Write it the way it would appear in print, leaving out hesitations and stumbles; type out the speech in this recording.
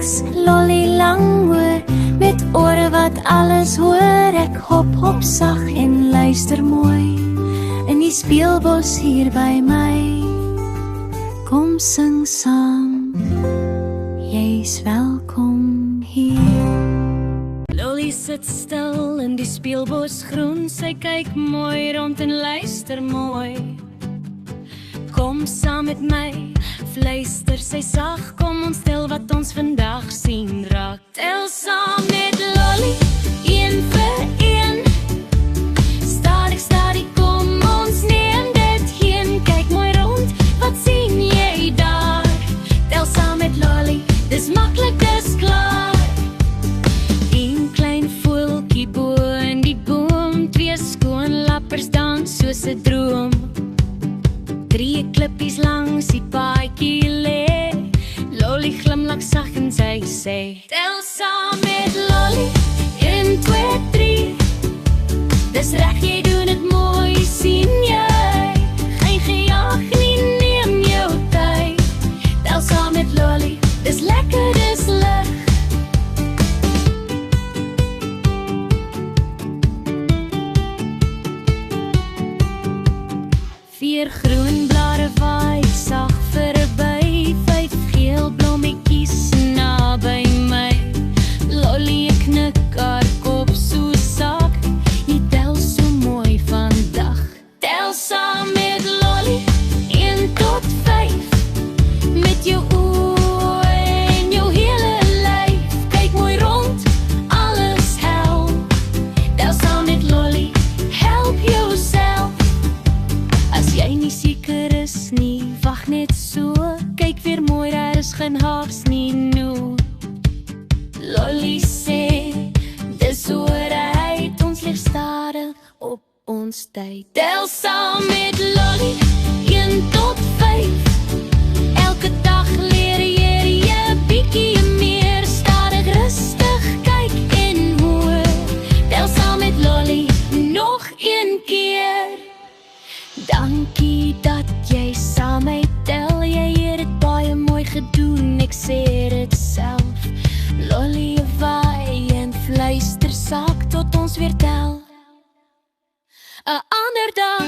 ek's lolly lang hoor, met ore wat alles hoor. Ek hop hop sag en luister mooi, in die speelbos hier by my. Kom sing saam, jy's welkom hier. Lolly sit stil in die speelbos groen, sy kyk mooi rond en luister mooi. Kom saam met my, fluister sy sag, kom ons tel wat ons vandag sien raak. Tel saam met Lolly, een vir een. Stadig, stadig, kom ons neem dit heen. Kyk mooi rond, wat sien jy daar? Tel saam met Lolly, dis maklik, dis klaar. Een klein voeltjie bo in die boom, twee skoonlappers dans soos 'n droom. 3 klippies langs die paadjie lê, Lolly glimlag sag en sy sê, tel saam met Lolly, 1, 2, 3. Dis reg, jy doen het mooi, sien jy? Geen gejaag nie, neem jou tyd. Tel saam met Lolly, dis lekker, dis lig. Vier groen blare waai sag verby, 5 geel blommetjies naby my. Lolly knik haar kop so sak, jy tel so mooi vandag. Tel saam met Lolly, 1 tot 5, met jou oë en jou hele lyf. Kyk mooi rond, alles hel. Tel saam met Lolly, help jouself. As jy nie seker is nie, wag net so. Kyk weer mooi, daar is geen haaks nie, no. Lolly sê, dis oorheid, ons leef stadig op ons tyd. Tel saam met Lolly, 1 tot 5. Elke dag leer jy 'n bietjie meer. Stadig, rustig, kyk en hoor. Tel saam met Lolly, nog 1 keer. Dankie dat jy saam met tel, jy het dit baie mooi gedoen, ek sê dit self. Lolly waai en fluister sak tot ons weer tel. 'n ander dag